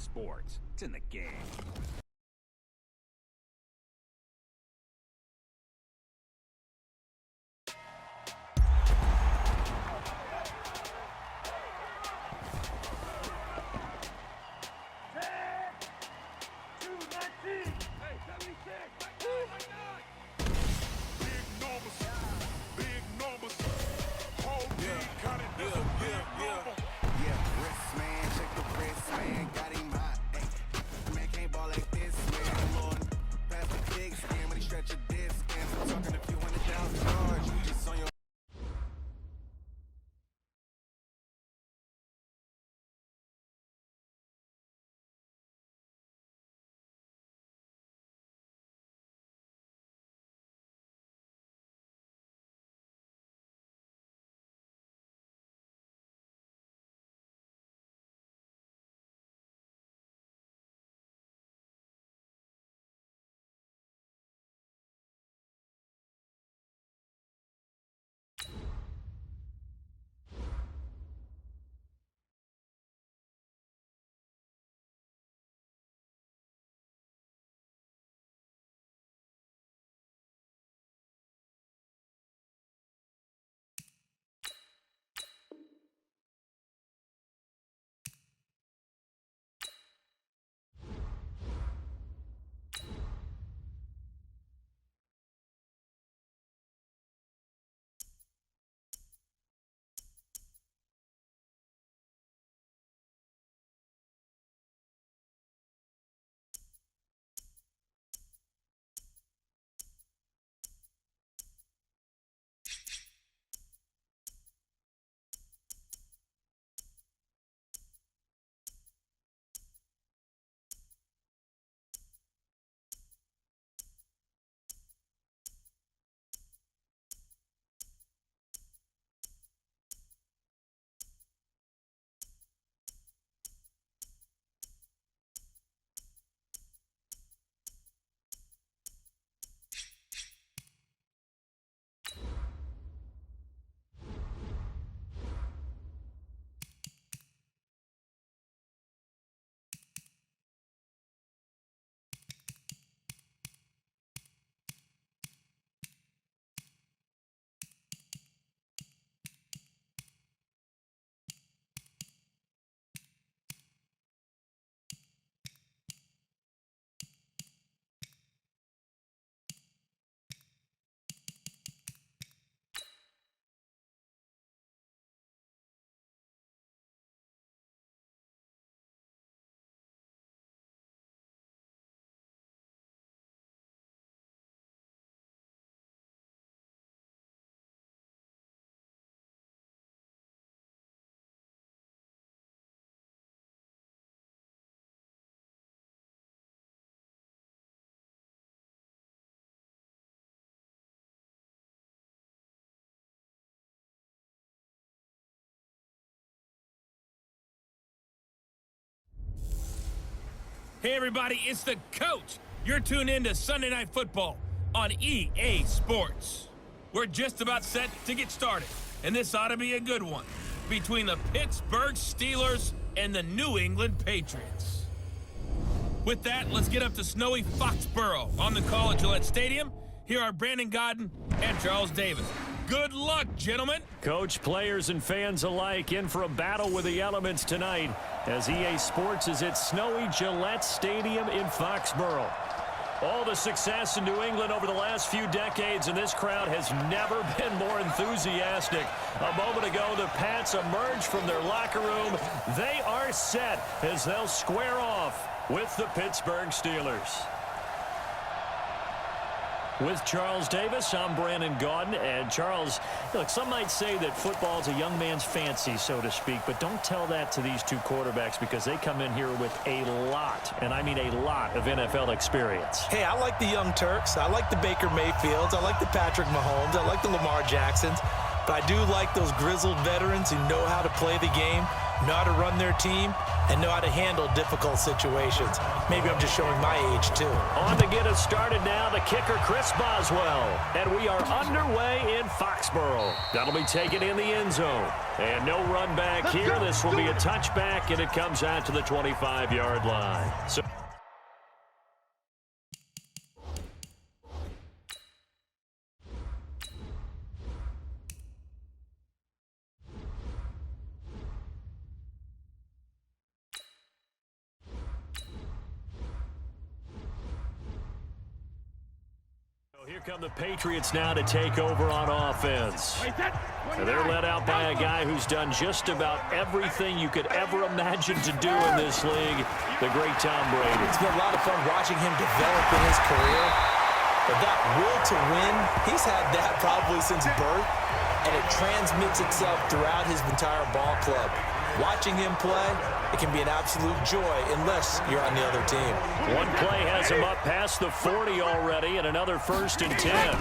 sports. It's in the game. Hey everybody, it's the coach. You're tuned in to Sunday Night Football on EA Sports. We're just about set to get started, and this ought to be a good one between the Pittsburgh Steelers and the New England Patriots. With that, let's get up to snowy Foxborough on the call at Gillette Stadium. Here are Brandon Godden and Charles Davis. Good luck, gentlemen. Coach, players, and fans alike in for a battle with the elements tonight as EA Sports is at snowy Gillette Stadium in Foxborough. All the success in New England over the last few decades, and this crowd has never been more enthusiastic. A moment ago, the Pats emerged from their locker room. They are set as they'll square off with the Pittsburgh Steelers. With Charles Davis, I'm Brandon Godden. And Charles, look, some might say that football is a young man's fancy, so to speak, but don't tell that to these two quarterbacks because they come in here with a lot, and I mean a lot, of NFL experience. Hey, I like the young Turks. I like the Baker Mayfields. I like the Patrick Mahomes. I like the Lamar Jacksons. But I do like those grizzled veterans who know how to play the game, know how to run their team, and know how to handle difficult situations. Maybe I'm just showing my age, too. On to get us started now, the kicker, Chris Boswell. And we are underway in Foxborough. That'll be taken in the end zone. And no run back here. This will be a touchback, and it comes out to the 25-yard line. So here come the Patriots now to take over on offense. And they're led out by a guy who's done just about everything you could ever imagine to do in this league, the great Tom Brady. It's been a lot of fun watching him develop in his career. But that will to win, he's had that probably since birth, and it transmits itself throughout his entire ball club. Watching him play, it can be an absolute joy unless you're on the other team. One play has him up past the 40 already, and another 1st and 10.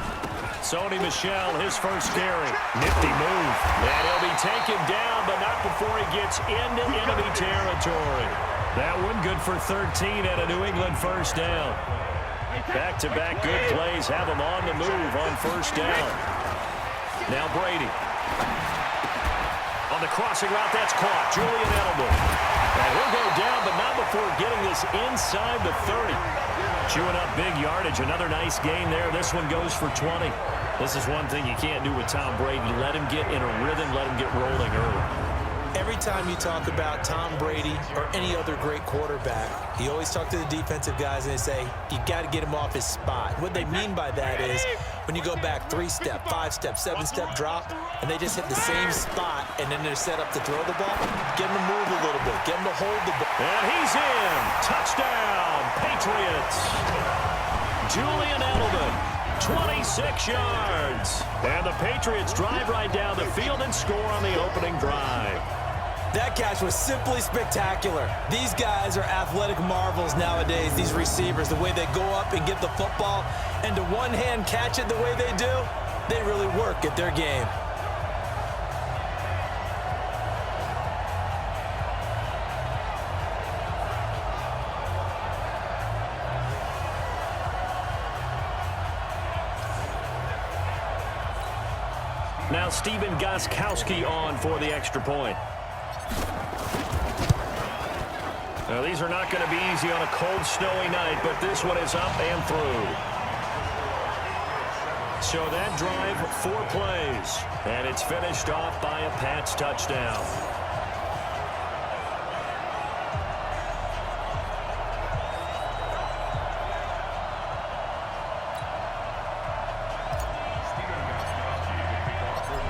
Sony Michel, his first carry. Nifty move. And he'll be taken down, but not before he gets into enemy territory. That one good for 13 and a New England first down. Back-to-back good plays have him on the move on first down. Now Brady. On the crossing route, that's caught. Julian Edelman. And he'll go down, but not before getting this inside the 30. Chewing up big yardage. Another nice gain there. This one goes for 20. This is one thing you can't do with Tom Brady. Let him get in a rhythm. Let him get rolling early. Every time you talk about Tom Brady or any other great quarterback, you always talk to the defensive guys and they say, you got to get him off his spot. What they mean by that is when you go back 3-step, 5-step, 7-step drop, and they just hit the same spot, and then they're set up to throw the ball, get him to move a little bit, get him to hold the ball. And he's in. Touchdown, Patriots. Julian Edelman, 26 yards. And the Patriots drive right down the field and score on the opening drive. That catch was simply spectacular. These guys are athletic marvels nowadays, these receivers. The way they go up and get the football and to one-hand catch it the way they do, they really work at their game. Now Stephen Gostkowski on for the extra point. Now, these are not going to be easy on a cold, snowy night, but this one is up and through. So that drive, 4 plays, and it's finished off by a Pats touchdown.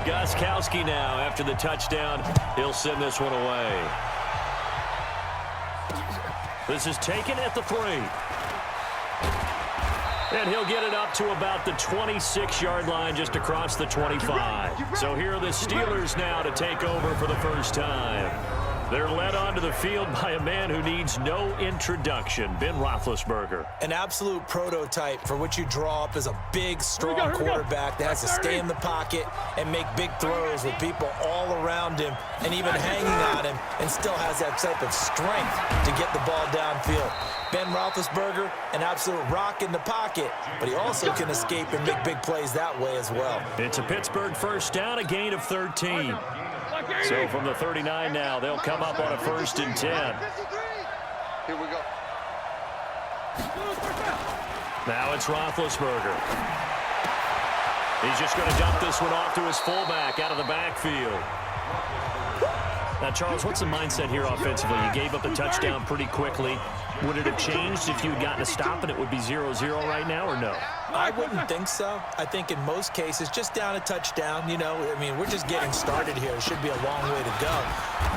Gostkowski now, after the touchdown, he'll send this one away. This is taken at the 3. And he'll get it up to about the 26-yard line, just across the 25. So here are the Steelers now to take over for the first time. They're led onto the field by a man who needs no introduction, Ben Roethlisberger. An absolute prototype for what you draw up as a big, strong quarterback that has to stay in the pocket and make big throws with people all around him and even hanging on him, and still has that type of strength to get the ball downfield. Ben Roethlisberger, an absolute rock in the pocket, but he also can escape and make big plays that way as well. It's a Pittsburgh first down, a gain of 13. So from the 39 now, they'll come up on a 1st and 10. Here we go. Now it's Roethlisberger. He's just going to dump this one off to his fullback out of the backfield. Now, Charles, what's the mindset here offensively? You gave up the touchdown pretty quickly. Would it have changed if you had gotten a stop and it would be 0-0 right now, or no? I wouldn't think so. I think in most cases, just down a touchdown, you know, I mean, we're just getting started here. It should be a long way to go.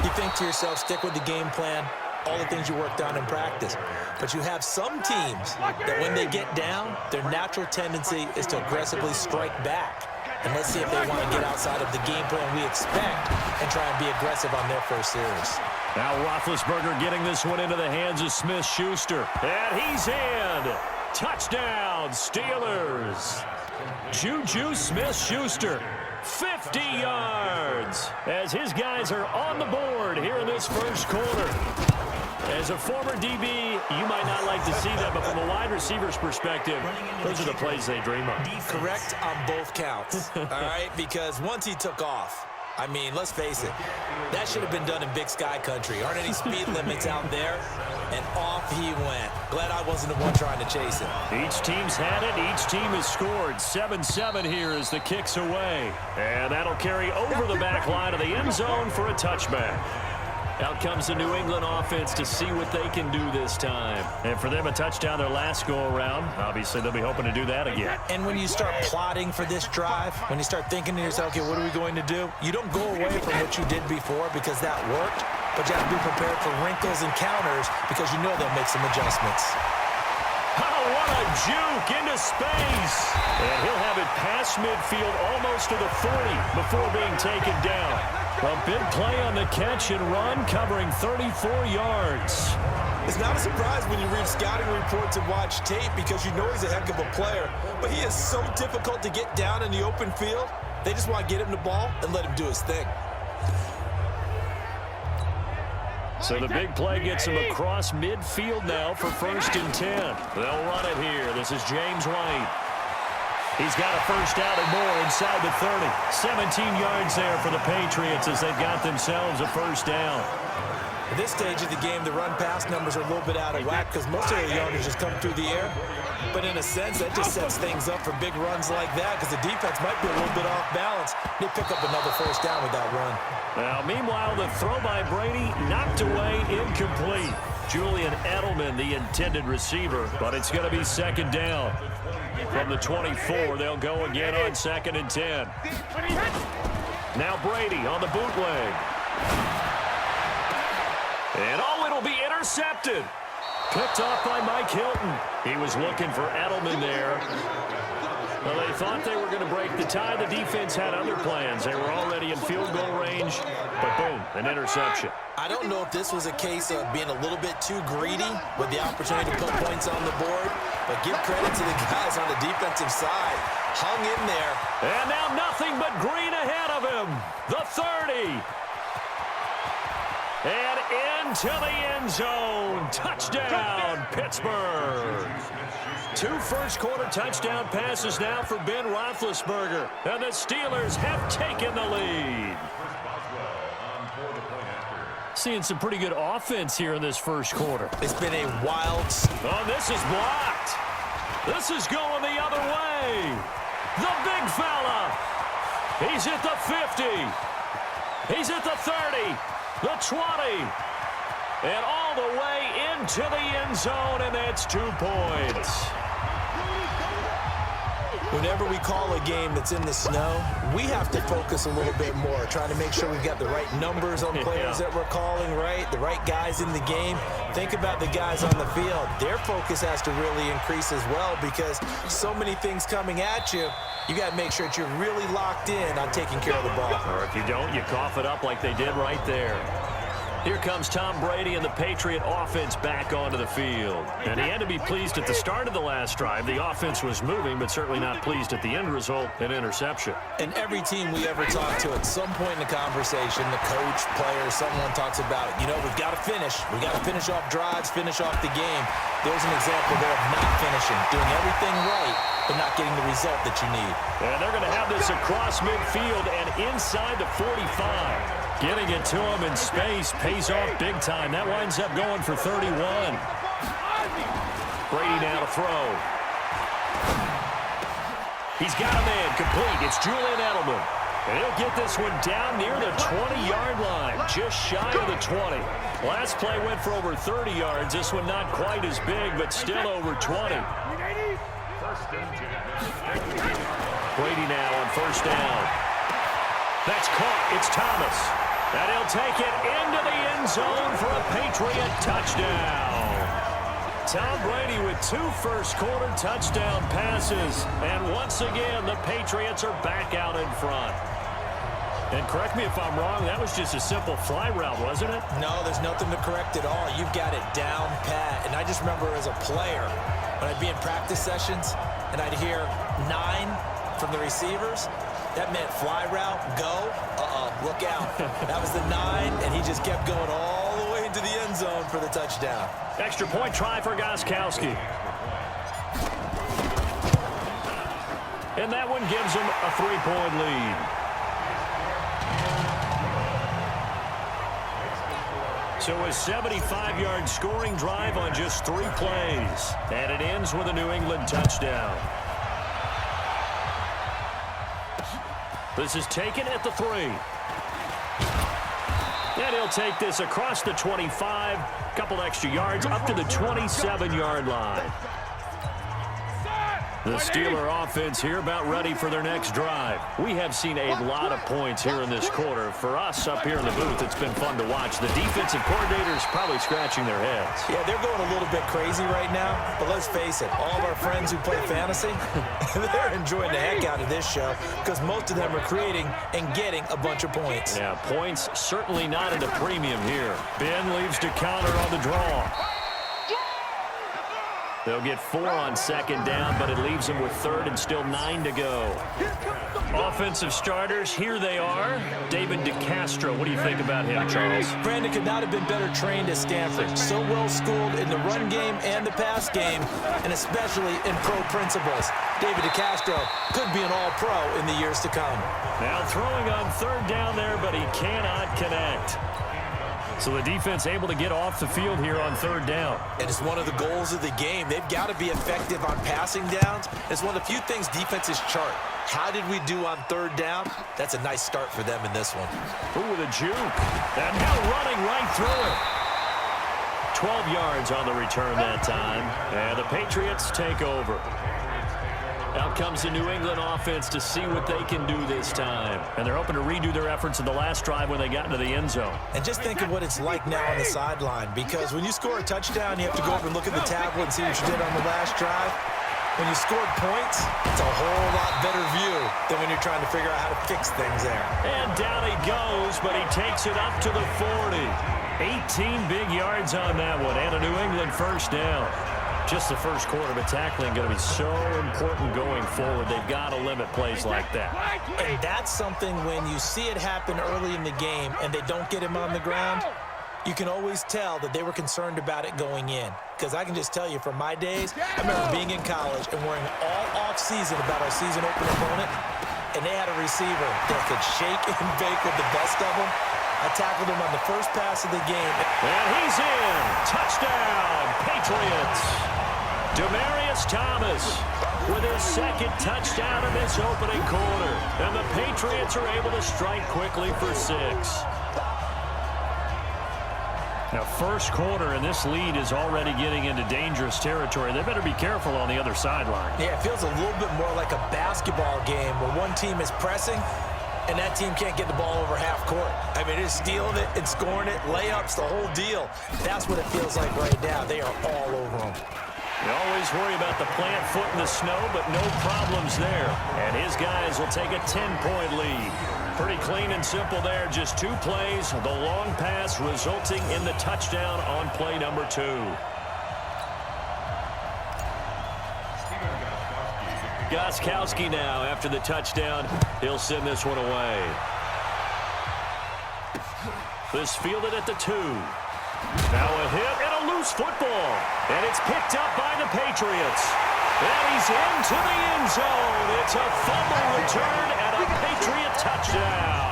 You think to yourself, stick with the game plan, all the things you worked on in practice. But you have some teams that when they get down, their natural tendency is to aggressively strike back. And let's see if they want to get outside of the game plan we expect and try and be aggressive on their first series. Now Roethlisberger getting this one into the hands of Smith-Schuster. And he's in. Touchdown, Steelers. Juju Smith-Schuster. 50 yards as his guys are on the board here in this first quarter. As a former DB, you might not like to see that, but from a wide receiver's perspective, those are the plays they dream of. Correct on both counts, all right? Because once he took off, I mean, let's face it, that should have been done in Big Sky country. Aren't any speed limits out there? And off he went. Glad I wasn't the one trying to chase him. Each team's had it. Each team has scored. 7-7 here as the kick's away. And that'll carry over the back line of the end zone for a touchback. Out comes the New England offense to see what they can do this time. And for them, a touchdown their last go-around. Obviously, they'll be hoping to do that again. And when you start plotting for this drive, when you start thinking to yourself, okay, what are we going to do? You don't go away from what you did before because that worked, but you have to be prepared for wrinkles and counters because you know they'll make some adjustments. Oh, what a juke into space. And he'll have it past midfield almost to the 40 before being taken down. A big play on the catch and run covering 34 yards. It's not a surprise when you read scouting reports and watch tape because you know he's a heck of a player, but he is so difficult to get down in the open field. They just want to get him the ball and let him do his thing. So the big play gets him across midfield now for 1st and 10. They'll run it here. This is James White. He's got a first down and more inside the 30. 17 yards there for the Patriots as they've got themselves a first down. At this stage of the game, the run-pass numbers are a little bit out of whack because most of the yardage just come through the air. But in a sense, that just sets things up for big runs like that because the defense might be a little bit off balance. They pick up another first down with that run. Now, meanwhile, the throw by Brady knocked away, incomplete. Julian Edelman, the intended receiver, but it's going to be 2nd down. From the 24, they'll go again on 2nd and 10. Now Brady on the bootleg. And it'll be intercepted. Picked off by Mike Hilton. He was looking for Edelman there. Well, they thought they were going to break the tie. The defense had other plans. They were already in field goal range, but boom, an interception. I don't know if this was a case of being a little bit too greedy with the opportunity to put points on the board, but give credit to the guys on the defensive side. Hung in there. And now nothing but green ahead of him. The 30. And into the end zone. Touchdown, Pittsburgh. 2 first-quarter touchdown passes now for Ben Roethlisberger. And the Steelers have taken the lead. Seeing some pretty good offense here in this first quarter. It's been a wild... Oh, this is blocked. This is going the other way. The big fella. He's at the 50. He's at the 30. The 20. And all the way into the end zone, and that's 2 points. Whenever we call a game that's in the snow, we have to focus a little bit more, trying to make sure we've got the right numbers on players that we're calling, right? The right guys in the game. Think about the guys on the field. Their focus has to really increase as well because so many things coming at you. You got to make sure that you're really locked in on taking care of the ball. Or if you don't, you cough it up like they did right there. Here comes Tom Brady and the Patriot offense back onto the field. And he had to be pleased at the start of the last drive. The offense was moving, but certainly not pleased at the end result, an interception. And every team we ever talk to at some point in the conversation, the coach, player, someone talks about, you know, we've got to finish. We've got to finish off drives, finish off the game. There's an example there of not finishing, doing everything right, but not getting the result that you need. And they're going to have this across midfield and inside the 45. Getting it to him in space pays off big time. That winds up going for 31. Brady now to throw. He's got a man complete. It's Julian Edelman. And he'll get this one down near the 20-yard line, just shy of the 20. Last play went for over 30 yards. This one not quite as big, but still over 20. Brady now on first down. That's caught. It's Thomas. And he'll take it into the end zone for a Patriot touchdown. Tom Brady with 2 first-quarter touchdown passes. And once again, the Patriots are back out in front. And correct me if I'm wrong, that was just a simple fly route, wasn't it? No, there's nothing to correct at all. You've got it down pat. And I just remember as a player, when I'd be in practice sessions and I'd hear 9 from the receivers, That meant fly route, go, look out. That was the 9, and he just kept going all the way into the end zone for the touchdown. Extra point try for Gostkowski. And that one gives him a 3-point lead. So a 75-yard scoring drive on just 3 plays. And it ends with a New England touchdown. This is taken at the 3. And he'll take this across the 25. Couple extra yards up to the 27-yard line. The Steeler offense here about ready for their next drive. We have seen a lot of points here in this quarter. For us up here in the booth, it's been fun to watch. The defensive coordinators probably scratching their heads. Yeah, they're going a little bit crazy right now. But let's face it, all of our friends who play fantasy, they're enjoying the heck out of this show because most of them are creating and getting a bunch of points. Yeah, points certainly not at a premium here. Ben leaves to counter on the draw. They'll get 4 on second down, but it leaves them with 3rd and still 9 to go. Offensive starters, here they are. David DeCastro, what do you think about him, Charles? Brandon could not have been better trained at Stanford. So well schooled in the run game and the pass game, and especially in pro principles. David DeCastro could be an all-pro in the years to come. Now throwing on 3rd down there, but he cannot connect. So the defense able to get off the field here on 3rd down. And it's one of the goals of the game. They've got to be effective on passing downs. It's one of the few things defenses chart. How did we do on 3rd down? That's a nice start for them in this one. Ooh, with a juke. And now running right through it. 12 yards on the return that time. And the Patriots take over. Out comes the New England offense to see what they can do this time. And they're hoping to redo their efforts in the last drive when they got into the end zone. And just think of what it's like now on the sideline, because when you score a touchdown, you have to go over and look at the tablet and see what you did on the last drive. When you scored points, it's a whole lot better view than when you're trying to figure out how to fix things there. And down he goes, but he takes it up to the 40. 18 big yards on that one, and a New England first down. Just the first quarter, but tackling going to be so important going forward. They've got to limit plays like that. And that's something when you see it happen early in the game and they don't get him on the ground, you can always tell that they were concerned about it going in. Because I can just tell you from my days, I remember being in college and worrying all off-season about our season opener opponent, and they had a receiver that could shake and bake with the best of them. I tackled him on the first pass of the game. And he's in. Touchdown, Patriots. Demaryius Thomas with his 2nd touchdown in this opening quarter. And the Patriots are able to strike quickly for 6. Now, first quarter, and this lead is already getting into dangerous territory. They better be careful on the other sideline. Yeah, it feels a little bit more like a basketball game where one team is pressing and that team can't get the ball over half court. I mean, it's stealing it and scoring it, layups, the whole deal. That's what it feels like right now. They are all over them. You always worry about the plant foot in the snow, but no problems there. And his guys will take a 10-point lead. Pretty clean and simple there. Just 2 plays. The long pass resulting in the touchdown on play number 2. Gostkowski now after the touchdown. He'll send this one away. This fielded at the 2. Now a hit and a loose football. And it's picked up by the Patriots. And he's into the end zone. It's a fumble return and a Patriot touchdown.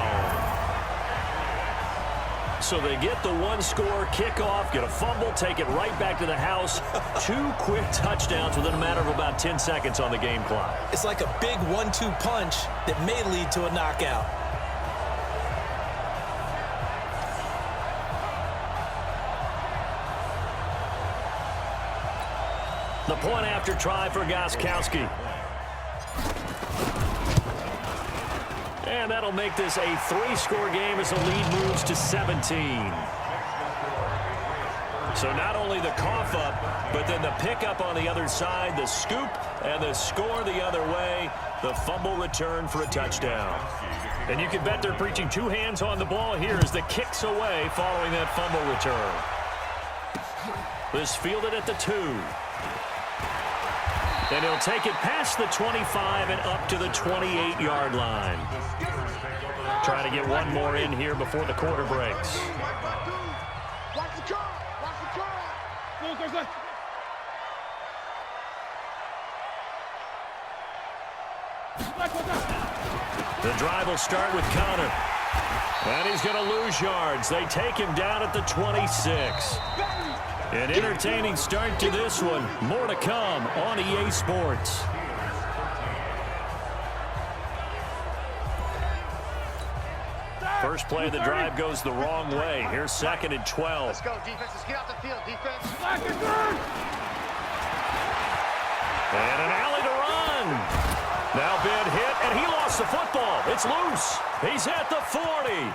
So they get the 1-score kickoff, get a fumble, take it right back to the house. 2 quick touchdowns within a matter of about 10 seconds on the game clock. It's like a big 1-2 punch that may lead to a knockout. The point after try for Gostkowski. And that'll make this a 3-score game as the lead moves to 17. So not only the cough up, but then the pickup on the other side, the scoop, and the score the other way, the fumble return for a touchdown. And you can bet they're preaching 2 hands on the ball here as the kick's away following that fumble return. This fielded at the 2. And he'll take it past the 25 and up to the 28-yard line. Trying to get one more in here before the quarter breaks. Watch the car! Watch the car! The drive will start with Connor. And he's going to lose yards. They take him down at the 26. An entertaining start to this one. More to come on EA Sports. First play of the drive goes the wrong way. Here's 2nd and 12. Let's go, defense. Let's get out the field, defense. And an alley to run. Now Ben hit, and he lost the football. It's loose. He's at the 40,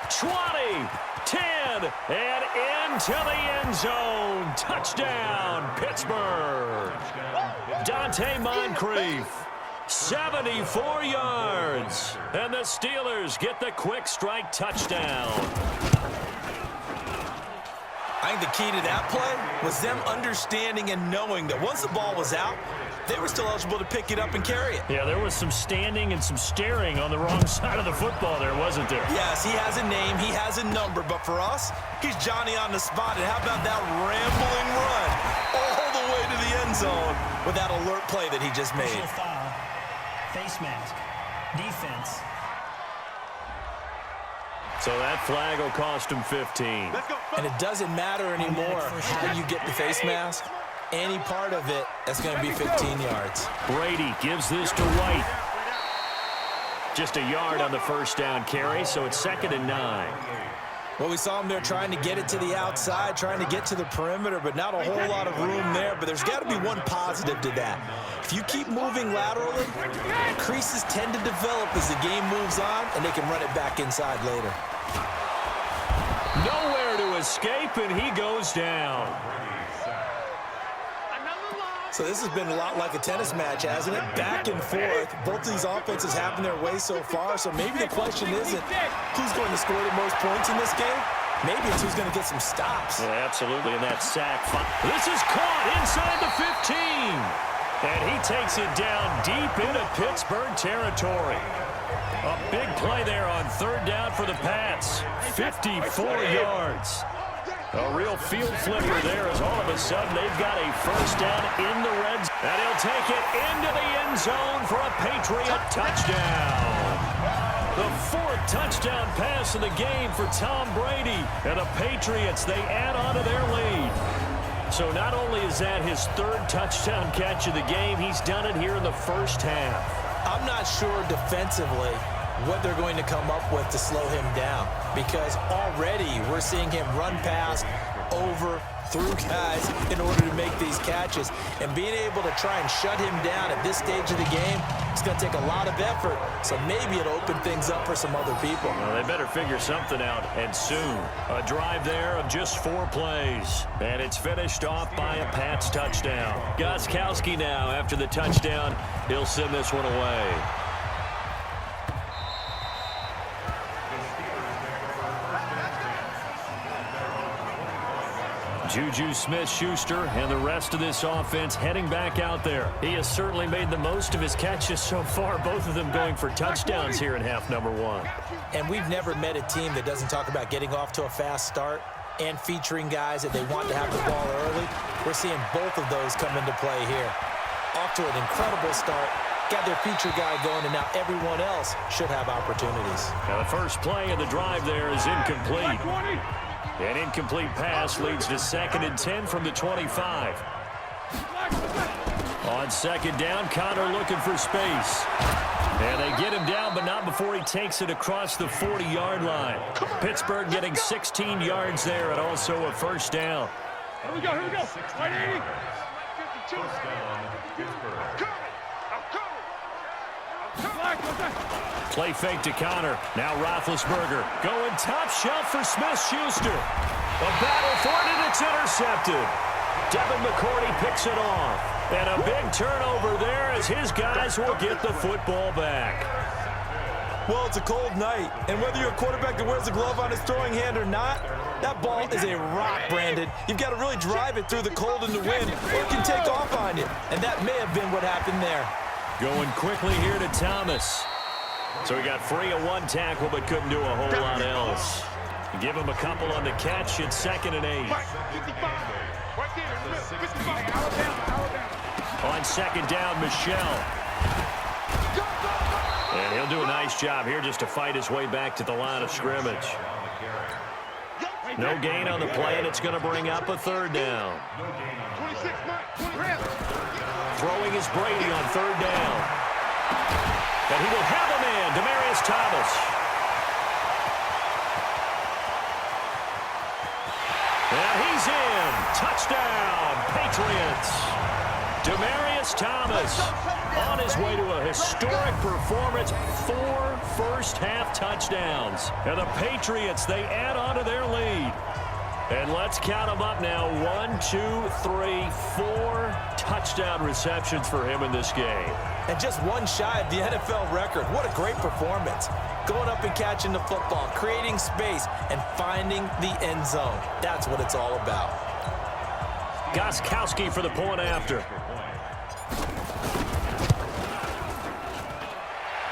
20, 10, and into the end zone. Touchdown, Pittsburgh. Dante Moncrief, 74 yards. And the Steelers get the quick strike touchdown. I think the key to that play was them understanding and knowing that once the ball was out, they were still eligible to pick it up and carry it. Yeah, there was some standing and some staring on the wrong side of the football there, wasn't there? Yes, he has a name, he has a number, but for us, he's Johnny on the spot. And how about that rambling run all the way to the end zone with that alert play that he just made? Foul, face mask, defense. So that flag will cost him 15. And it doesn't matter anymore how you get the face mask. Any part of it, that's going to be 15 yards. Brady gives this to White. Just a yard on the first down carry, so it's 2nd and 9. Well, we saw him there trying to get it to the outside, trying to get to the perimeter, but not a whole lot of room there. But there's got to be one positive to that. If you keep moving laterally, creases tend to develop as the game moves on, and they can run it back inside later. Nowhere to escape, and he goes down. So this has been a lot like a tennis match, hasn't it? Back and forth. Both of these offenses having their way so far. So maybe the question isn't who's going to score the most points in this game. Maybe it's who's going to get some stops. Yeah, absolutely, and that sack. This is caught inside the 15. And he takes it down deep into Pittsburgh territory. A big play there on 3rd down for the Pats. 54 yards. A real field flipper there as all of a sudden they've got a first down in the red zone. And he'll take it into the end zone for a Patriot touchdown. The 4th touchdown pass of the game for Tom Brady. And the Patriots, they add on to their lead. So not only is that his 3rd touchdown catch of the game, he's done it here in the first half. I'm not sure defensively what they're going to come up with to slow him down, because already we're seeing him run past, over, through guys in order to make these catches. And being able to try and shut him down at this stage of the game, it's going to take a lot of effort. So maybe it'll open things up for some other people. Well, they better figure something out, and soon. A drive there of just 4 plays. And it's finished off by a Pats touchdown. Gostkowski now, after the touchdown, he'll send this one away. Juju Smith-Schuster and the rest of this offense heading back out there. He has certainly made the most of his catches so far, both of them going for touchdowns here in half number 1. And we've never met a team that doesn't talk about getting off to a fast start and featuring guys that they want to have the ball early. We're seeing both of those come into play here. Off to an incredible start. Got their feature guy going, and now everyone else should have opportunities. Now the first play of the drive there is incomplete. An incomplete pass leads to 2nd and 10 from the 25. On 2nd down, Connor looking for space. And they get him down, but not before he takes it across the 40-yard line. Pittsburgh getting 16 yards there and also a first down. Here we go, here we go. 180. Play fake to Connor. Now Roethlisberger going top shelf for Smith-Schuster. A battle for it, and it's intercepted. Devin McCourty picks it off. And a big turnover there as his guys will get the football back. Well, it's a cold night, and whether you're a quarterback that wears a glove on his throwing hand or not, that ball is a rock, Brandon. You've got to really drive it through the cold and the wind, or it can take off on you. And that may have been what happened there. Going quickly here to Thomas. So he got free of one tackle, but couldn't do a whole lot else. Give him a couple on the catch. It's 2nd and 8. On 2nd down, Michelle. And he'll do a nice job here just to fight his way back to the line of scrimmage. No gain on the play, and it's going to bring up a 3rd down. Throwing is Brady on 3rd down. And he will have a man, Demaryius Thomas. And he's in. Touchdown, Patriots. Demaryius Thomas on his way to a historic performance. 4 first-half touchdowns. And the Patriots, they add on to their lead. And let's count them up now. 1, 2, 3, 4 touchdown receptions for him in this game. And just one shy of the NFL record. What a great performance. Going up and catching the football, creating space, and finding the end zone. That's what it's all about. Gostkowski for the point after.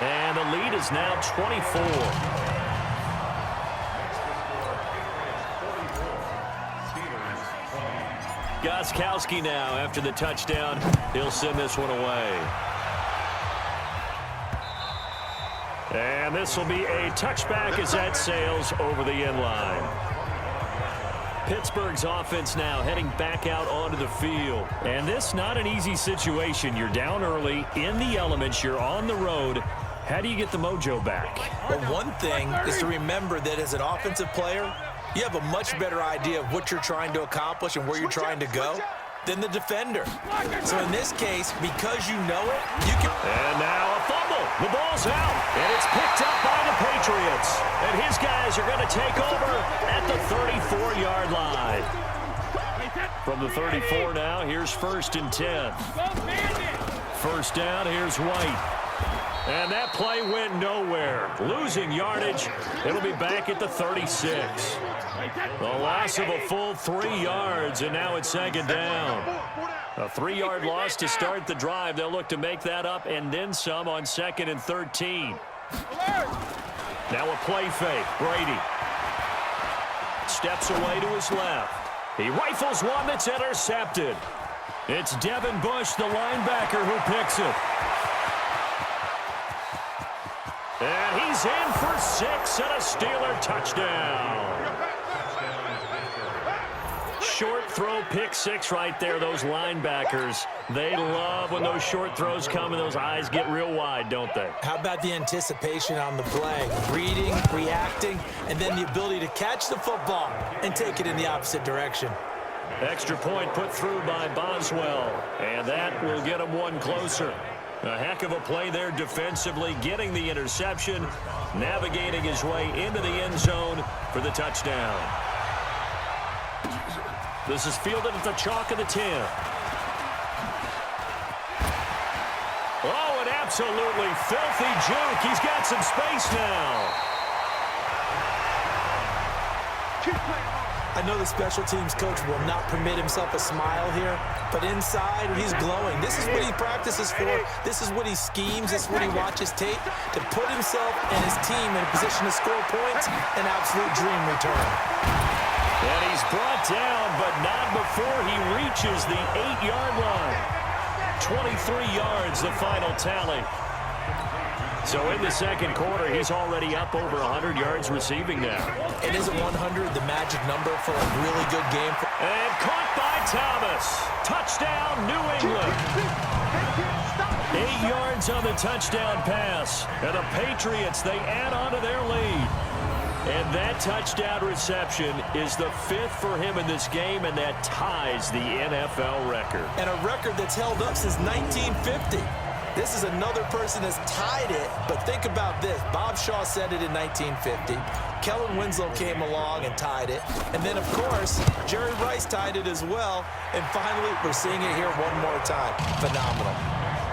And the lead is now 24. Gostkowski now after the touchdown. He'll send this one away. And this will be a touchback as that sails over the end line. Pittsburgh's offense now heading back out onto the field. And this not an easy situation. You're down early, in the elements, you're on the road. How do you get the mojo back? Well, one thing is to remember that as an offensive player, you have a much better idea of what you're trying to accomplish and where you're trying to go than the defender. So in this case, because you know it, you can... And now a fumble. The ball's out, and it's picked up by the Patriots. And his guys are going to take over at the 34-yard line. From the 34 now, here's 1st and 10. 1st down, here's White. And that play went nowhere. Losing yardage. It'll be back at the 36. The loss of a full 3 yards, and now it's 2nd down. A 3-yard loss to start the drive. They'll look to make that up and then some on 2nd and 13. Now a play fake. Brady steps away to his left. He rifles one that's intercepted. It's Devin Bush, the linebacker, who picks it. And he's in for 6 and a Steeler touchdown. Short throw, pick 6 right there. Those linebackers, they love when those short throws come and those eyes get real wide, don't they? How about the anticipation on the play? Reading, reacting, and then the ability to catch the football and take it in the opposite direction. Extra point put through by Boswell, and that will get him one closer. A heck of a play there defensively, getting the interception, navigating his way into the end zone for the touchdown. This is fielded at the chalk of the 10. Oh, an absolutely filthy juke. He's got some space now. I know the special teams coach will not permit himself a smile here, but inside, he's glowing. This is what he practices for. This is what he schemes. This is what he watches tape to put himself and his team in a position to score points. An absolute dream return. And he's brought down, but not before he reaches the 8-yard line. 23 yards, the final tally. So in the second quarter, he's already up over 100 yards receiving now. And isn't 100 the magic number for a really good game? And caught by Thomas. Touchdown, New England. 8 yards on the touchdown pass. And the Patriots, they add on to their lead. And that touchdown reception is the 5th for him in this game, and that ties the NFL record. And a record that's held up since 1950. This is another person that's tied it, but think about this. Bob Shaw said it in 1950. Kellen Winslow came along and tied it. And then, of course, Jerry Rice tied it as well. And finally, we're seeing it here one more time. Phenomenal.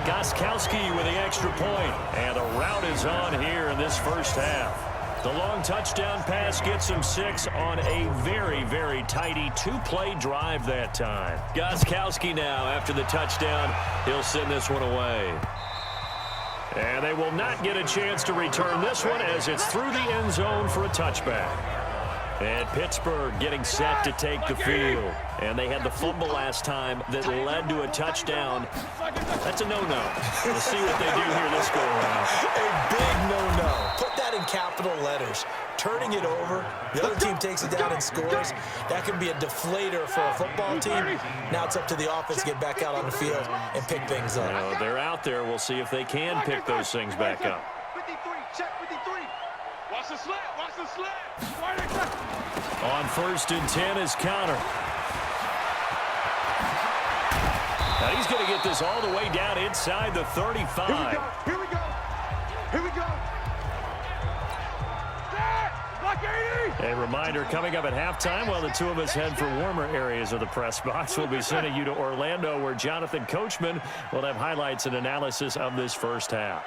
Gostkowski with the extra point. And the rout is on here in this first half. The long touchdown pass gets him 6 on a very, very tidy 2-play drive that time. Gostkowski now after the touchdown. He'll send this one away. And they will not get a chance to return this one as it's through the end zone for a touchback. And Pittsburgh getting set to take the field. And they had the fumble last time that led to a touchdown. That's a no-no. We'll see what they do here this go-around. A big no-no. Put that in capital letters. Turning it over, the other team takes it down and scores. That can be a deflator for a football team. Now it's up to the offense to get back out on the field and pick things up. Well, they're out there. We'll see if they can pick those things back up. 53, check 53. Watch the slant. Watch the slant. On 1st and 10 is Connor. Now he's going to get this all the way down inside the 35. Here we go. Here we go. Block 80. A reminder coming up at halftime while the two of us head for warmer areas of the press box. We'll be sending you to Orlando where Jonathan Coachman will have highlights and analysis of this first half.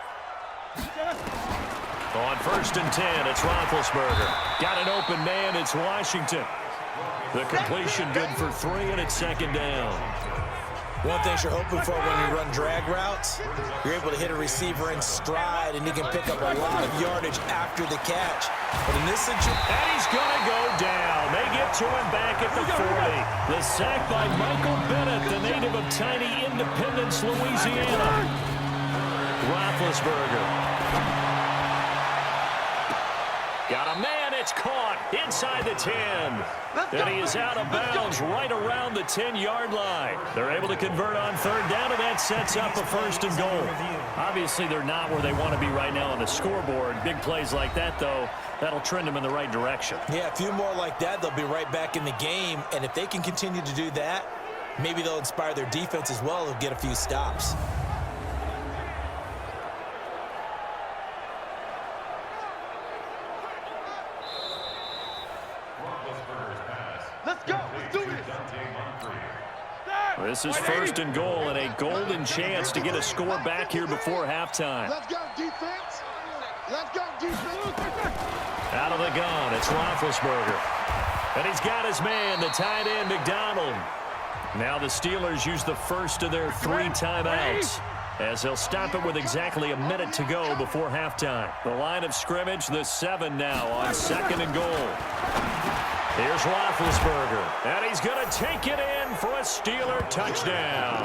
On 1st and 10, it's Roethlisberger. Got an open man, it's Washington. The completion good for 3, and it's 2nd down. One thing you're hoping for when you run drag routes, you're able to hit a receiver in stride, and you can pick up a lot of yardage after the catch. But in this situation, And he's going to go down. They get to him back at the 40. The sack by Michael Bennett, the native of tiny Independence, Louisiana. Roethlisberger. Got a man, it's caught inside the 10. And he is out of bounds right around the 10-yard line. They're able to convert on 3rd down, and that sets up a 1st and goal. Obviously, they're not where they want to be right now on the scoreboard. Big plays like that, though, that'll trend them in the right direction. yeah, a few more like that, they'll be right back in the game. And if they can continue to do that, maybe they'll inspire their defense as well. They'll get a few stops. Let's go. Let's do this. This is 1st and goal and a golden chance to get a score back here before halftime. Let's go, defense. Let's go, defense. Out of the gun, it's Roethlisberger. And he's got his man, the tight end, McDonald. Now the Steelers use the first of their 3 timeouts, as they'll stop it with exactly a minute to go before halftime. The line of scrimmage, the 7 now on 2nd and goal. Here's Roethlisberger, and he's going to take it in for a Steeler touchdown.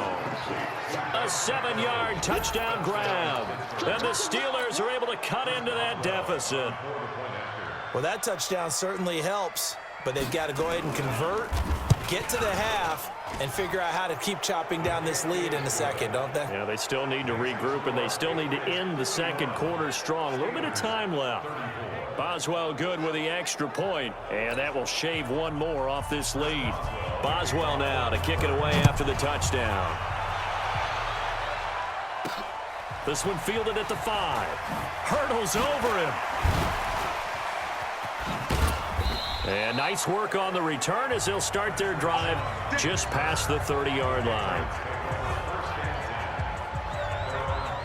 A 7-yard touchdown grab, and the Steelers are able to cut into that deficit. Well, that touchdown certainly helps, but they've got to go ahead and convert, get to the half, and figure out how to keep chopping down this lead in the second, don't they? Yeah, they still need to regroup, and they still need to end the second quarter strong. A little bit of time left. Boswell good with the extra point, and that will shave one more off this lead. Boswell now to kick it away after the touchdown. This one fielded at the 5. Hurdles over him. And nice work on the return as they'll start their drive just past the 30-yard line.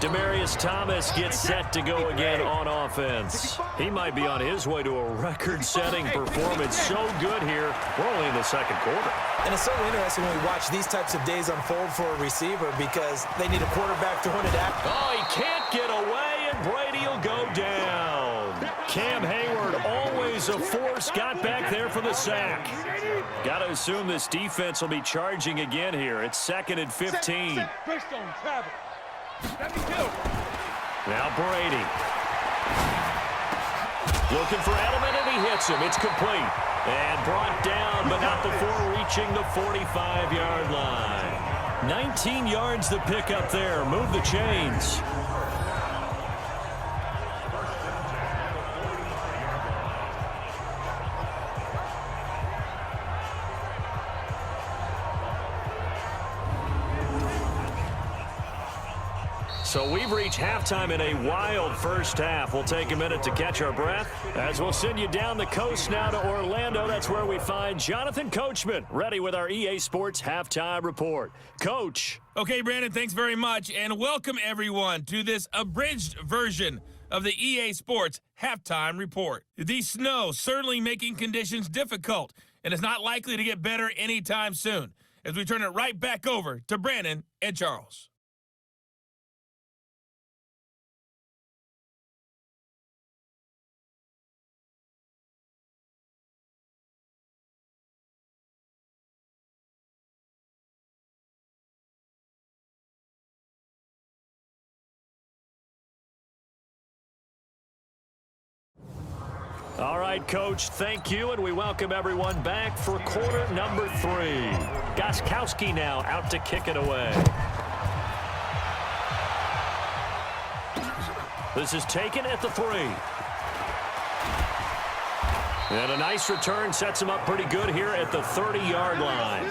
Demaryius Thomas gets set to go again on offense. He might be on his way to a record-setting performance. So good here. We're only in the second quarter. And it's so interesting when we watch these types of days unfold for a receiver because they need a quarterback throwing it at. Oh, he can't get away, and Brady will go down. Cam Hayward, always a force, got back there for the sack. Got to assume this defense will be charging again here. It's 2nd and 15. Now Brady. Looking for Edelman, and he hits him. It's complete. And brought down, but not before reaching the 45-yard line. 19 yards to pick up there. Move the chains. So we've reached halftime in a wild first half. We'll take a minute to catch our breath as we'll send you down the coast now to Orlando. That's where we find Jonathan Coachman ready with our EA Sports Halftime Report. Coach. Okay, Brandon, thanks very much, and welcome everyone to this abridged version of the EA Sports Halftime Report. The snow certainly making conditions difficult, and it's not likely to get better anytime soon, as we turn it right back over to Brandon and Charles. All right, Coach, thank you, and we welcome everyone back for quarter number 3. Gostkowski now out to kick it away. This is taken at the 3. And a nice return sets him up pretty good here at the 30-yard line.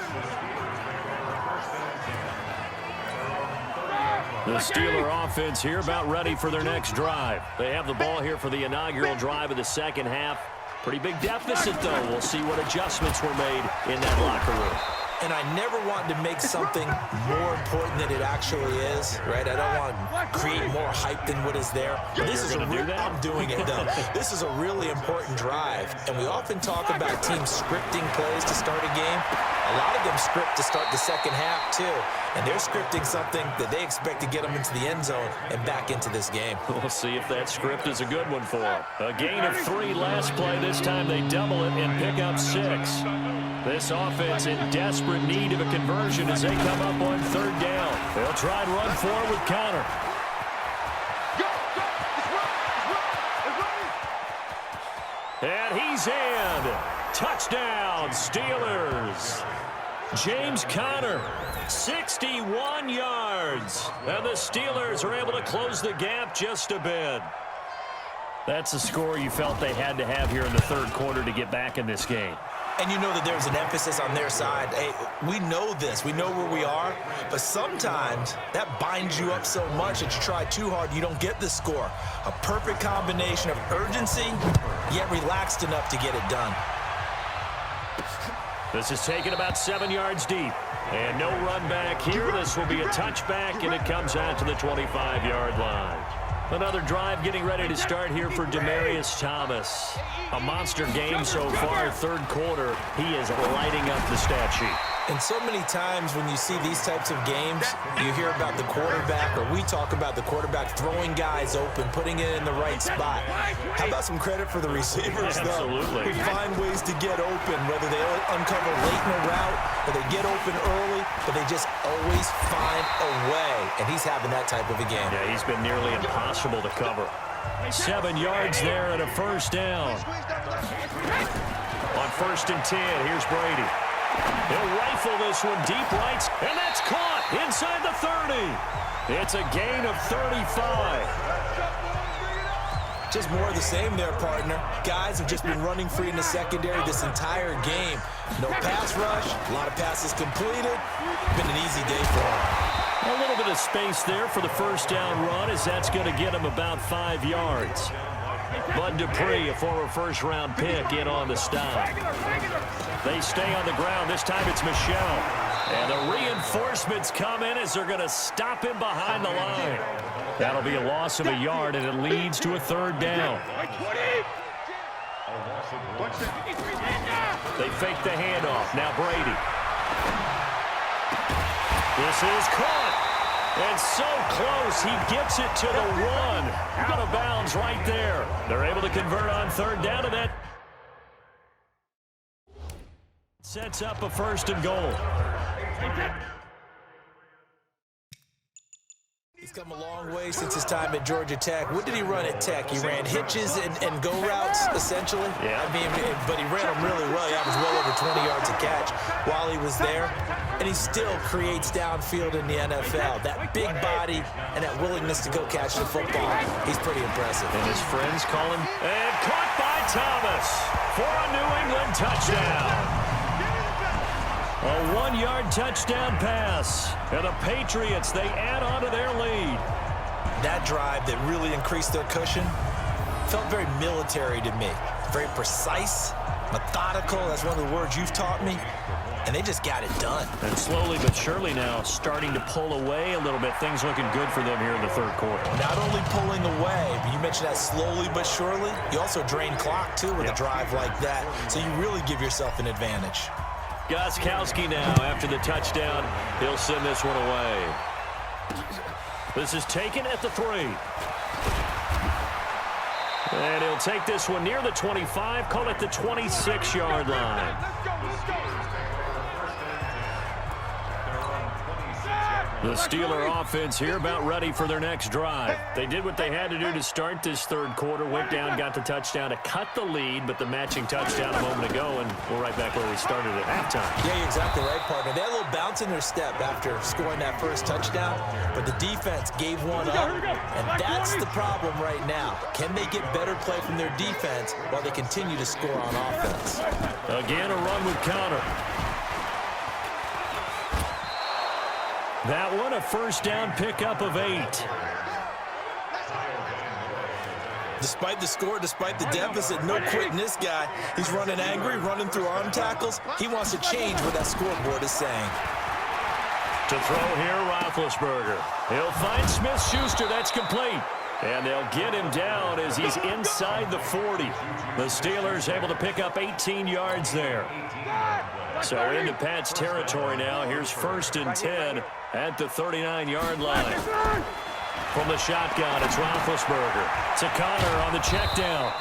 The Steeler offense here about ready for their next drive. They have the ball here for the inaugural drive of the second half. Pretty big deficit, though. We'll see what adjustments were made in that locker room. And I never want to make something more important than it actually is, right? I don't want to create more hype than what is there. But this is a real, I'm doing it, though. This is a really important drive. And we often talk about teams scripting plays to start a game. A lot of them script to start the second half, too. And they're scripting something that they expect to get them into the end zone and back into this game. We'll see if that script is a good one for them. A gain of 3 last play. This time they double it and pick up 6. This offense in desperate need of a conversion as they come up on 3rd down. They'll try and run forward with Connor. And he's in. Touchdown, Steelers. James Conner, 61 yards. And the Steelers are able to close the gap just a bit. That's a score you felt they had to have here in the 3rd quarter to get back in this game. And you know that there's an emphasis on their side. Hey, we know this. We know where we are. But sometimes that binds you up so much that you try too hard, you don't get the score. A perfect combination of urgency, yet relaxed enough to get it done. This is taken about 7 yards deep. And no run back here. This will be a touchback, and it comes out to the 25-yard line. Another drive getting ready to start here for Demaryius Thomas. A monster game so far, 3rd quarter. He is lighting up the stat sheet. And so many times when you see these types of games, you hear about the quarterback, or we talk about the quarterback throwing guys open, putting it in the right spot. How about some credit for the receivers, though? Absolutely. We find ways to get open, whether they uncover late in a route or they get open early, but they just always find a way. And he's having that type of a game. Yeah, he's been nearly impossible to cover. 7 yards there and a 1st down. On 1st and 10, here's Brady. He'll rifle this one deep right, and that's caught inside the 30. It's a gain of 35. Just more of the same there, partner. Guys have just been running free in the secondary this entire game. No pass rush, a lot of passes completed. Been an easy day for them. A little bit of space there for the 1st down run, as that's going to get him about 5 yards. Bud Dupree, a former 1st-round pick, in on the stop. They stay on the ground. This time it's Michel. And the reinforcements come in as they're going to stop him behind the line. That'll be a loss of a yard, and it leads to a 3rd down. They fake the handoff. Now Brady. This is caught. And so close, he gets it to the 1. Out of bounds right there. They're able to convert on 3rd down, and that sets up a 1st and goal. He's come a long way since his time at Georgia Tech. What did he run at Tech? He ran hitches and go routes, essentially. Yeah. I mean, but he ran them really well. He averaged well over 20 yards a catch while he was there. And he still creates downfield in the NFL. That big body and that willingness to go catch the football, he's pretty impressive. And his friends call him. And caught by Thomas for a New England touchdown. A 1-yard touchdown pass. And the Patriots, they add on to their lead. That drive that really increased their cushion felt very military to me. Very precise, methodical. That's one of the words you've taught me. And they just got it done. And slowly but surely now starting to pull away a little bit. Things looking good for them here in the third quarter. Not only pulling away, but you mentioned that slowly but surely. You also drain clock, too, with a drive like that. So you really give yourself an advantage. Gostkowski now after the touchdown. He'll send this one away. This is taken at the 3. And he'll take this one near the 25, call it the 26-yard line. The Steeler offense here about ready for their next drive. They did what they had to do to start this third quarter, went down, got the touchdown to cut the lead, but the matching touchdown a moment ago, and we're right back where we started at halftime. Yeah, you're exactly right, partner. They had a little bounce in their step after scoring that first touchdown, but the defense gave one up, and that's the problem right now. Can they get better play from their defense while they continue to score on offense? Again, a run with Connor. That one, a first down pickup of 8. Despite the score, despite the deficit, no quitting this guy. He's running angry, running through arm tackles. He wants to change what that scoreboard is saying. To throw here, Roethlisberger. He'll find Smith-Schuster. That's complete. And they'll get him down as he's inside the 40. The Steelers able to pick up 18 yards there. So into Pat's territory now. Here's 1st and 10 at the 39-yard line. From the shotgun, it's Roethlisberger. To Connor on the check down.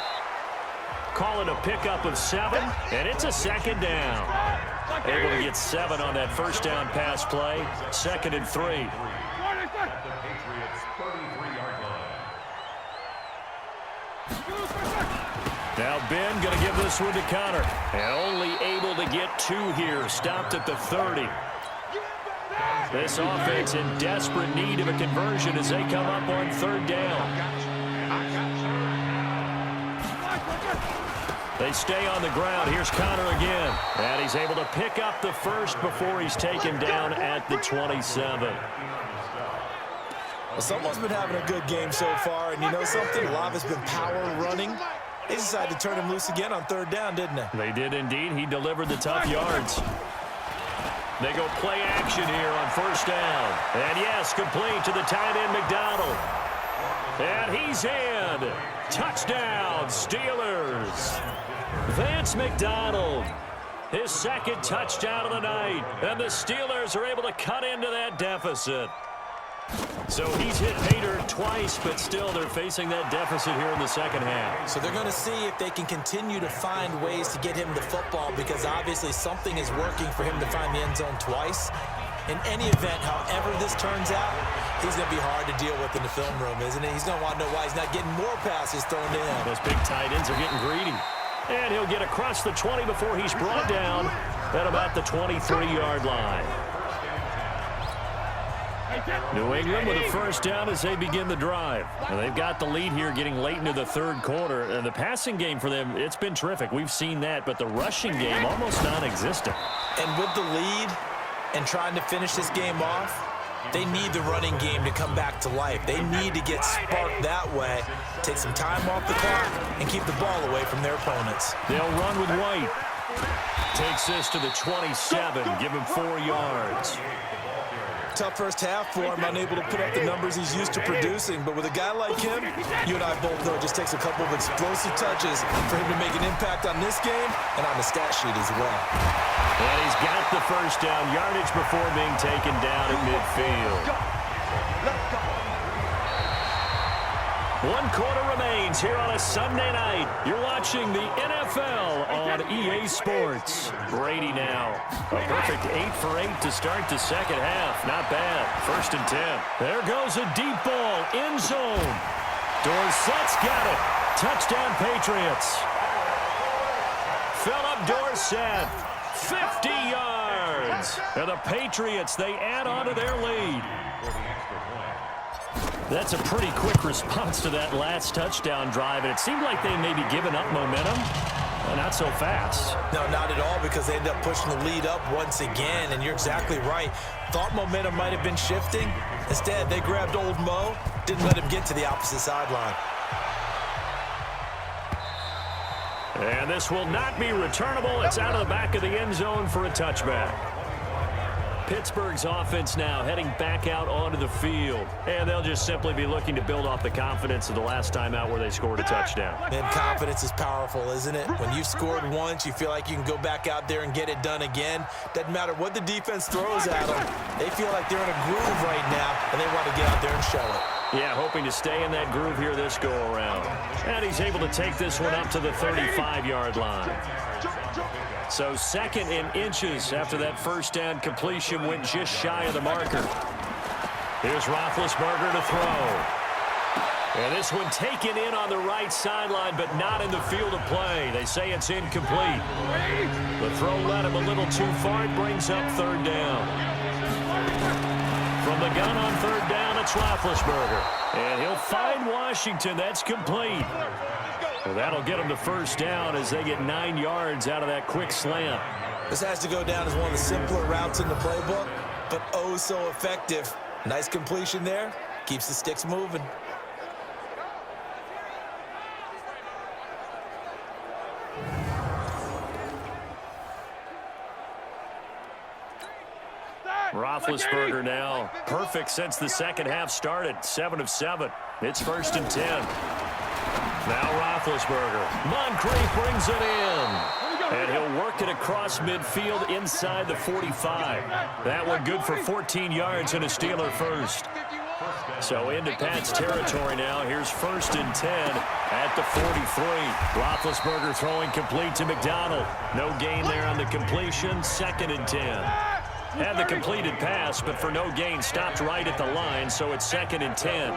Call it a pickup of 7, and it's a second down. Able to get 7 on that first down pass play. 2nd and 3. Now Ben going to give this one to Connor. And only able to get 2 here. Stopped at the 30. This offense in desperate need of a conversion as they come up on 3rd down. They stay on the ground. Here's Connor again. And he's able to pick up the first before he's taken down at the 27. Well, someone's been having a good game so far, and you know something? A lot of it's been power running. They decided to turn him loose again on 3rd down, didn't they? They did indeed. He delivered the tough yards. They go play action here on 1st down. And yes, complete to the tight end, McDonald. And he's in. Touchdown, Steelers. Vance McDonald. His 2nd touchdown of the night. And the Steelers are able to cut into that deficit. So he's hit Pater twice, but still they're facing that deficit here in the second half. So they're going to see if they can continue to find ways to get him the football, because obviously something is working for him to find the end zone twice. In any event, however this turns out, he's going to be hard to deal with in the film room, isn't he? He's going to want to know why he's not getting more passes thrown to him. Those big tight ends are getting greedy. And he'll get across the 20 before he's brought down at about the 23-yard line. New England with a first down as they begin the drive. And they've got the lead here getting late into the 3rd quarter. And the passing game for them, it's been terrific. We've seen that, but the rushing game almost non-existent. And with the lead and trying to finish this game off, they need the running game to come back to life. They need to get sparked that way, take some time off the clock, and keep the ball away from their opponents. They'll run with White. Takes this to the 27, give him 4 yards. Tough first half for him, unable to put up the numbers he's used to producing. But with a guy like him, you and I both know it just takes a couple of explosive touches for him to make an impact on this game and on the stat sheet as well. And he's got the first down yardage before being taken down at midfield. 1 quarter remains here on a Sunday night. You're watching the NFL on EA Sports. Brady now. A perfect 8 for 8 to start the second half. Not bad. 1st and 10. There goes a deep ball. End zone. Dorsett's got it. Touchdown, Patriots. Philip Dorsett. 50 yards. And the Patriots, they add on to their lead. That's a pretty quick response to that last touchdown drive, and it seemed like they may be giving up momentum. Not so fast. No, not at all, because they end up pushing the lead up once again, and you're exactly right. Thought momentum might have been shifting. Instead, they grabbed old Mo, Didn't let him get to the opposite sideline. And this will not be returnable. It's out of the back of the end zone for a touchback. Pittsburgh's offense now heading back out onto the field. And they'll just simply be looking to build off the confidence of the last time out where they scored a touchdown. And confidence is powerful, isn't it? When you've scored once, you feel like you can go back out there and get it done again. Doesn't matter what the defense throws at them. They feel like they're in a groove right now, and they want to get out there and show it. Yeah, hoping to stay in that groove here this go-around. And he's able to take this one up to the 35-yard line. So 2nd and inches after that first down completion went just shy of the marker. Here's Roethlisberger to throw. And this one taken in on the right sideline, but not in the field of play. They say it's incomplete. The throw led him a little too far. It brings up 3rd down. From the gun on 3rd down, it's Roethlisberger. And he'll find Washington. That's complete. Well, that'll get them the 1st down as they get 9 yards out of that quick slant. This has to go down as one of the simpler routes in the playbook, but oh so effective. Nice completion there. Keeps the sticks moving. Roethlisberger now perfect since the second half started. 7 of 7. It's 1st and 10. Now Roethlisberger. Moncrief brings it in. And he'll work it across midfield inside the 45. That one good for 14 yards and a Steeler first. So into Pat's territory now. Here's 1st and 10 at the 43. Roethlisberger throwing complete to McDonald. No gain there on the completion. 2nd and 10. Had the completed pass, but for no gain, stopped right at the line, so it's 2nd and 10.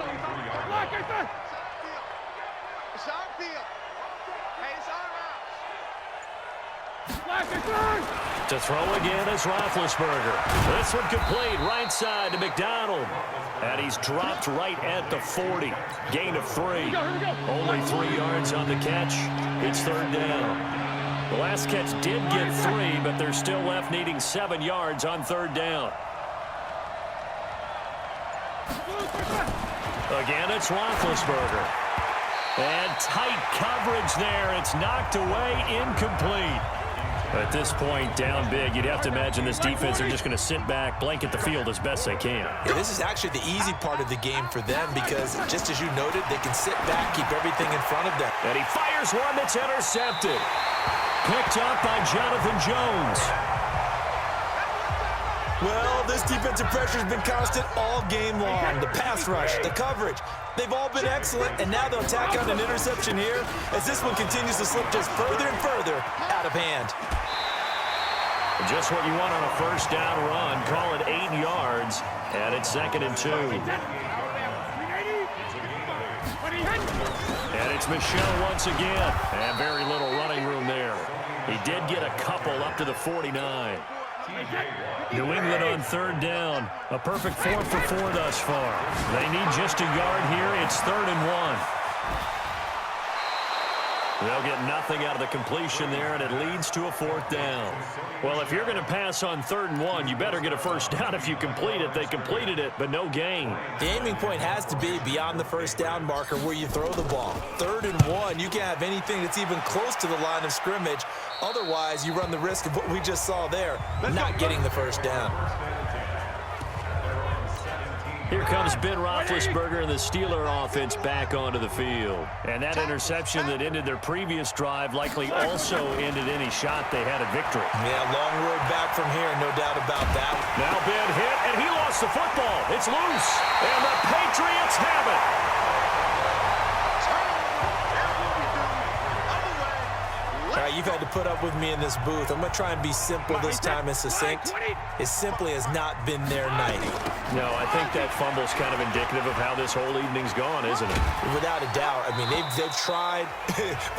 To throw again is Roethlisberger. This one complete, right side to McDonald. And he's dropped right at the 40. Gain of 3. Only 3 yards on the catch. It's 3rd down. The last catch did get 3, but they're still left needing 7 yards on 3rd down. Again, it's Roethlisberger. And tight coverage there. It's knocked away, incomplete. At this point, down big, you'd have to imagine this defense are just going to sit back, blanket the field as best they can. Yeah, this is actually the easy part of the game for them because, just as you noted, they can sit back, keep everything in front of them. And he fires one that's intercepted. Picked up by Jonathan Jones. Well, this defensive pressure has been constant all game long. The pass rush, the coverage, they've all been excellent, and now they'll tack on an interception here as this one continues to slip just further and further out of hand. Just what you want on a 1st down run. Call it 8 yards, and it's 2nd and 2. And it's Michel once again, and very little running room there. He did get a couple up to the 49. New England on 3rd down. A perfect 4 for 4 thus far. They need just a yard here. It's 3rd and 1. They'll get nothing out of the completion there, and it leads to a 4th down. Well, if you're going to pass on 3rd and 1, you better get a 1st down if you complete it. They completed it, but no gain. The aiming point has to be beyond the 1st down marker where you throw the ball. 3rd and 1, you can't have anything that's even close to the line of scrimmage. Otherwise, you run the risk of what we just saw there, not getting the 1st down. Here comes Ben Roethlisberger and the Steeler offense back onto the field. And that interception that ended their previous drive likely also ended any shot they had at victory. Yeah, long road back from here, no doubt about that. Now Ben hit, and he lost the football. It's loose, and the Patriots have it. All right, you've had to put up with me in this booth. I'm going to try and be simple this time and succinct. It simply has not been their night. No, I think that fumble's kind of indicative of how this whole evening's gone, isn't it? Without a doubt. I mean, they've tried,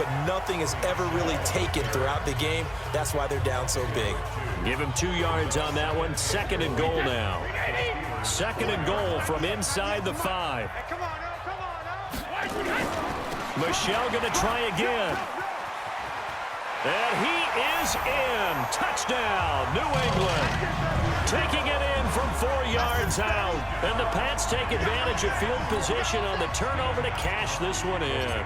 but nothing has ever really taken throughout the game. That's why they're down so big. Give him 2 yards on that one. 2nd and goal now. 2nd and goal from inside the 5. Michel going to try again. And he is is in. Touchdown, New England. Taking it in from 4 yards out. And the Pats take advantage of field position on the turnover to cash this one in.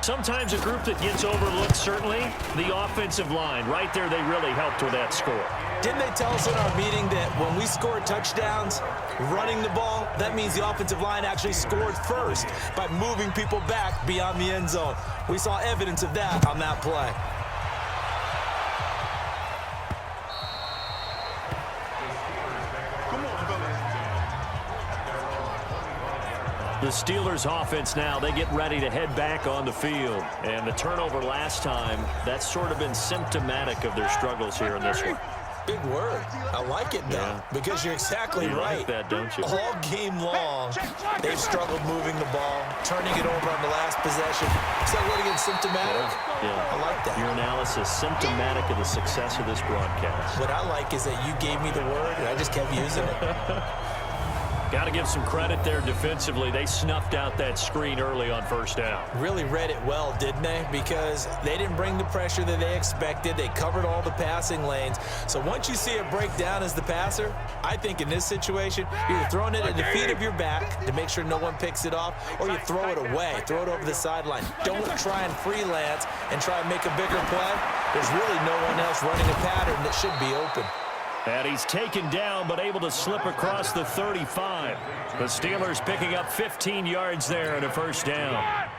Sometimes a group that gets overlooked, certainly, the offensive line. Right there, they really helped with that score. Didn't they tell us in our meeting that when we score touchdowns running the ball, that means the offensive line actually scored first by moving people back beyond the end zone? We saw evidence of that on that play. The Steelers offense now, they get ready to head back on the field. And the turnover last time, that's sort of been symptomatic of their struggles here in this one. Big word. I like it, though, because you're exactly right. Like that, don't you? All game long, they've struggled moving the ball, turning it over on the last possession. Is that what again, symptomatic? Yeah. I like that. Your analysis, symptomatic of the success of this broadcast. What I like is that you gave me the word, and I just kept using it. Got to give some credit there defensively. They snuffed out that screen early on first down. Really read it well, didn't they? Because they didn't bring the pressure that they expected. They covered all the passing lanes. So once you see it break down as the passer, I think in this situation, you're either throwing it at the feet of your back to make sure no one picks it off, or you throw it away, throw it over the sideline. Don't try and freelance and try and make a bigger play. There's really no one else running a pattern that should be open. And he's taken down, but able to slip across the 35. The Steelers picking up 15 yards there and a first down.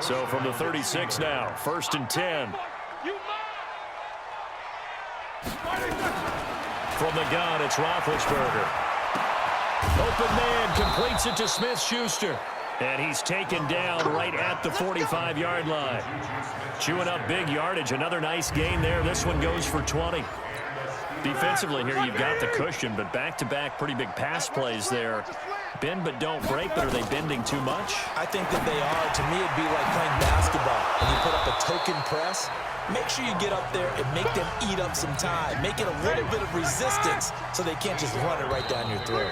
So from the 36 now, 1st and 10. From the gun, it's Roethlisberger. Open man completes it to Smith-Schuster. And he's taken down right at the 45-yard line. Chewing up big yardage. Another nice gain there. This one goes for 20. Defensively here, you've got the cushion, but back-to-back pretty big pass plays there. Bend but don't break, but are they bending too much? I think that they are. To me, it'd be like playing basketball. When you put up a token press, make sure you get up there and make them eat up some time. Make it a little bit of resistance so they can't just run it right down your throat.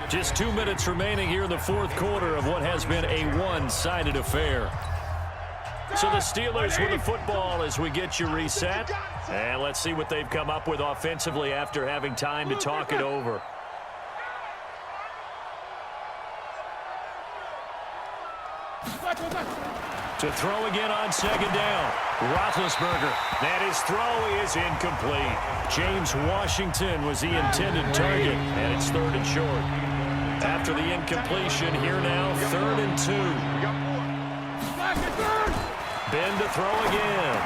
Just 2 minutes remaining here in the fourth quarter of what has been a one-sided affair. So the Steelers with the football as we get you reset. And let's see what they've come up with offensively after having time to talk it over. To throw again on second down. Roethlisberger. And his throw is incomplete. James Washington was the intended target. And it's 3rd and short. After the incompletion, here now, 3rd and 2. Ben to throw again.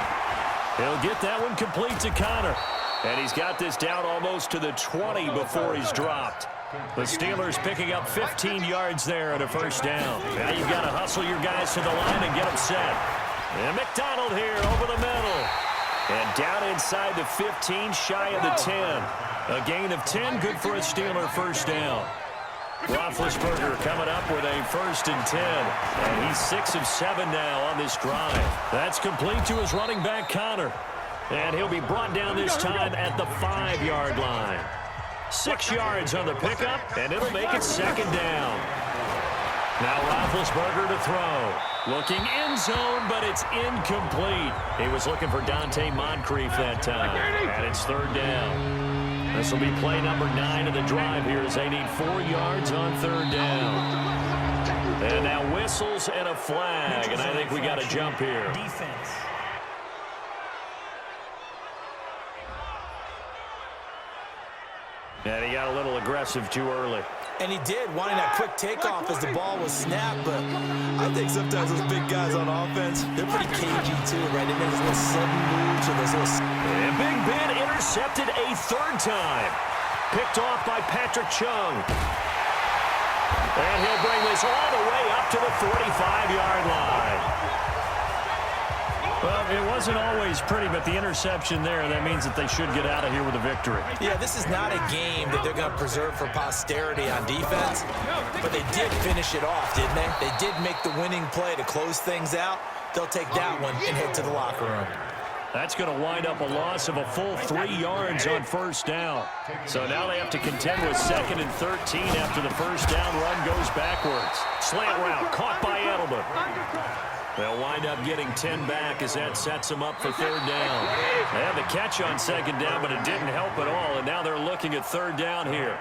He'll get that one complete to Connor. And he's got this down almost to the 20 before he's dropped. The Steelers picking up 15 yards there and a first down. Now you've got to hustle your guys to the line and get them set. And McDonald here over the middle. And down inside the 15, shy of the 10. A gain of 10, good for a Steeler first down. Roethlisberger coming up with a 1st and 10. And he's 6 of 7 now on this drive. That's complete to his running back, Connor. And he'll be brought down this time at the 5-yard line. 6 yards on the pickup, and it'll make it 2nd down. Now Roethlisberger to throw. Looking end zone, but it's incomplete. He was looking for Dante Moncrief that time. And it's 3rd down. This will be play number 9 of the drive here as they need 4 yards on 3rd down. And now whistles and a flag, and I think we got a jump here. Defense. And he got a little aggressive too early. And he did, wanting that quick takeoff as the ball was snapped. But I think sometimes those big guys on offense, they're pretty cagey too, right? They make those little sudden moves or those little... And Big Ben intercepted a 3rd time. Picked off by Patrick Chung. And he'll bring this all the way up to the 45-yard line. Well, it wasn't always pretty, but the interception there, that means that they should get out of here with a victory. Yeah, this is not a game that they're going to preserve for posterity on defense, but they did finish it off, didn't they? They did make the winning play to close things out. They'll take that one and head to the locker room. That's going to wind up a loss of a full 3 yards on 1st down. So now they have to contend with 2nd and 13 after the 1st down run goes backwards. Slant route caught by Edelman. They'll wind up getting 10 back as that sets them up for third down. They had the catch on second down, but it didn't help at all, and now they're looking at third down here.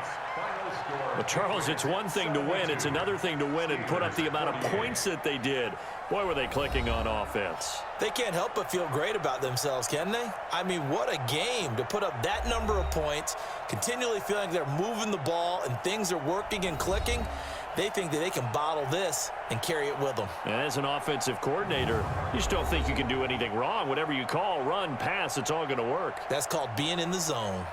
But, Charles, it's one thing to win. It's another thing to win and put up the amount of points that they did. Boy, were they clicking on offense. They can't help but feel great about themselves, can they? I mean, what a game to put up that number of points, continually feeling like they're moving the ball and things are working and clicking. They think that they can bottle this and carry it with them. And as an offensive coordinator, you just don't think you can do anything wrong. Whatever you call, run, pass, it's all going to work. That's called being in the zone.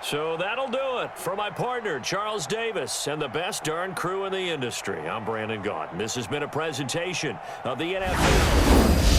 So that'll do it for my partner, Charles Davis, and the best darn crew in the industry. I'm Brandon Gaudin. This has been a presentation of the NFL.